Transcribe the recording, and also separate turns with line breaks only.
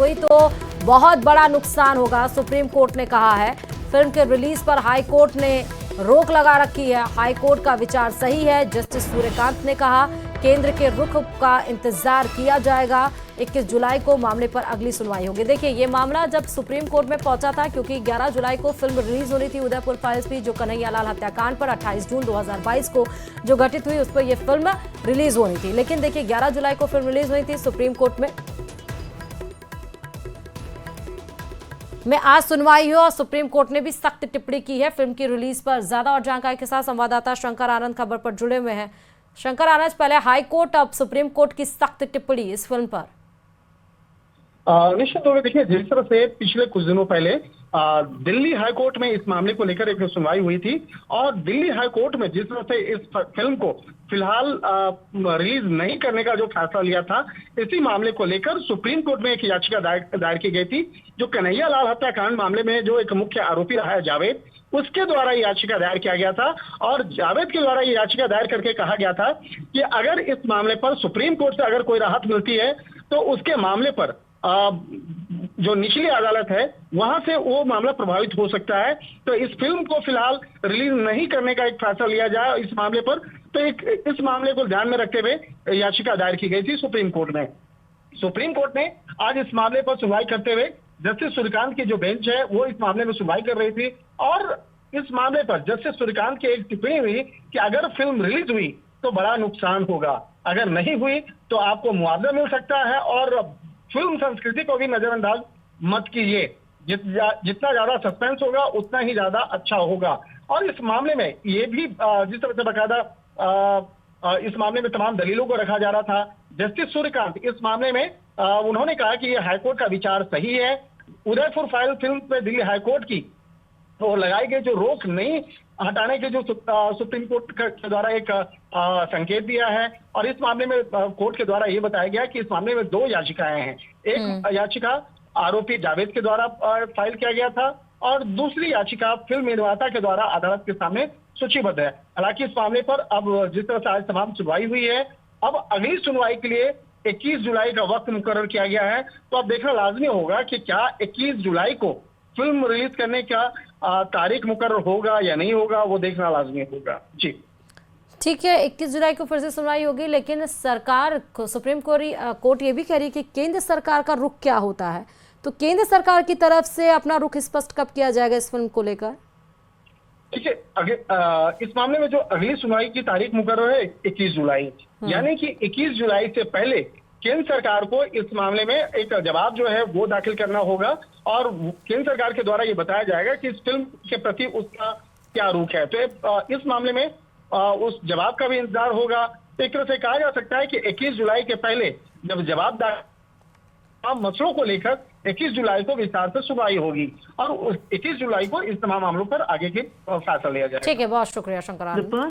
हुई तो बहुत बड़ा नुकसान होगा, सुप्रीम कोर्ट ने कहा है। फिल्म के रिलीज पर हाई कोर्ट ने रोक लगा रखी है। हाई कोर्ट का विचार सही है, जस्टिस सूर्यकांत ने कहा। केंद्र के रुख का इंतजार किया जाएगा। 21 जुलाई को मामले पर अगली सुनवाई होगी। देखिए, ये मामला जब सुप्रीम कोर्ट में पहुंचा था, क्योंकि 11 जुलाई को फिल्म रिलीज होनी थी उदयपुर फाइल्स भी, जो कन्हैया लाल हत्याकांड पर 28 जून 2022 को जो घटित हुई उस पर यह फिल्म रिलीज होनी थी। लेकिन देखिए, 11 जुलाई को फिल्म रिलीज हुई थी सुप्रीम कोर्ट में आज सुनवाई हुई और सुप्रीम कोर्ट ने भी सख्त टिप्पणी की है फिल्म की रिलीज पर। ज्यादा और जानकारी के साथ संवाददाता शंकर आनंद खबर पर जुड़े हुए हैं। शंकर आनंद, पहले हाई कोर्ट अब सुप्रीम कोर्ट की सख्त टिप्पणी इस फिल्म पर।
निश्चित तौर पर देखिए, जिस तरह से पिछले कुछ दिनों पहले दिल्ली हाई कोर्ट में इस मामले को लेकर एक सुनवाई हुई थी और दिल्ली हाई कोर्ट में जिस तरह से इस फिल्म को फिलहाल रिलीज नहीं करने का जो फैसला लिया था, इसी मामले को लेकर सुप्रीम कोर्ट में एक याचिका दायर की गई थी। जो कन्हैया लाल हत्याकांड मामले में जो एक मुख्य आरोपी रहा है जावेद, उसके द्वारा याचिका दायर किया गया था और जावेद के द्वारा ये याचिका दायर करके कहा गया था कि अगर इस मामले पर सुप्रीम कोर्ट से अगर कोई राहत मिलती है तो उसके मामले पर जो निचली अदालत है वहां से वो मामला प्रभावित हो सकता है। तो इस फिल्म को फिलहाल रिलीज नहीं करने का एक फैसला लिया जाए इस मामले पर। तो इस मामले को ध्यान में रखते हुए याचिका दायर की गई थी सुप्रीम कोर्ट में। सुप्रीम कोर्ट ने आज इस मामले पर सुनवाई करते हुए जस्टिस सूर्यकांत की जो बेंच है वो इस मामले में सुनवाई कर रही थी और इस मामले पर जस्टिस सूर्यकांत की एक टिप्पणी हुई कि अगर फिल्म रिलीज हुई तो बड़ा नुकसान होगा, अगर नहीं हुई तो आपको मुआवजा मिल सकता है और फिल्म संस्कृति को भी नजरअंदाज मत कीजिए। जितना ज्यादा सस्पेंस होगा उतना ही ज्यादा अच्छा होगा। और इस मामले में ये भी जिस तरह से बकायदा इस मामले में तमाम दलीलों को रखा जा रहा था, जस्टिस सूर्यकांत इस मामले में उन्होंने कहा कि ये हाईकोर्ट का विचार सही है। उदयपुर फाइल फिल्म पे दिल्ली हाईकोर्ट की तो लगाई गई जो रोक नहीं हटाने के जो सुप्रीम कोर्ट के द्वारा एक संकेत दिया है और इस मामले में कोर्ट के द्वारा ये बताया गया कि इस मामले में 2 याचिकाएं हैं। एक याचिका आरोपी जावेद के द्वारा फाइल किया गया था और दूसरी याचिका फिल्म निर्माता के द्वारा अदालत के सामने सूचीबद्ध है। हालांकि इस मामले पर अब जिस तरह से आज तमाम सुनवाई हुई है, अब अगली सुनवाई के लिए 21 जुलाई का वक्त मुकर्रर किया गया है। तो अब देखना लाजमी होगा कि क्या 21 जुलाई को फिल्म रिलीज करने का तारीख मुकर्रर होगा या नहीं होगा, वो देखना लाजमी होगा। जी
ठीक है, 21 जुलाई को फिर से सुनवाई होगी, लेकिन सरकार सुप्रीम कोर्ट ये भी कह रही है कि केंद्र सरकार का रुख क्या होता है। तो केंद्र सरकार की तरफ से अपना रुख स्पष्ट कब किया जाएगा इस फिल्म को लेकर?
देखिए, इस मामले में जो अगली सुनवाई की तारीख मुकर्रर है 21 जुलाई, यानी कि 21 जुलाई से पहले केंद्र सरकार को इस मामले में एक जवाब जो है वो दाखिल करना होगा और केंद्र सरकार के द्वारा ये बताया जाएगा कि इस फिल्म के प्रति उसका क्या रुख है। तो इस मामले में उस जवाब का भी इंतजार होगा। तो एक तरह से कहा जा सकता है कि 21 जुलाई के पहले जब जवाब तमाम मसलों को लेकर 21 जुलाई को विस्तार से सुनवाई होगी और 21 जुलाई को इस तमाम मामलों पर आगे के फैसला लिया जाएगा।
ठीक है, बहुत शुक्रिया शंकर आनंद।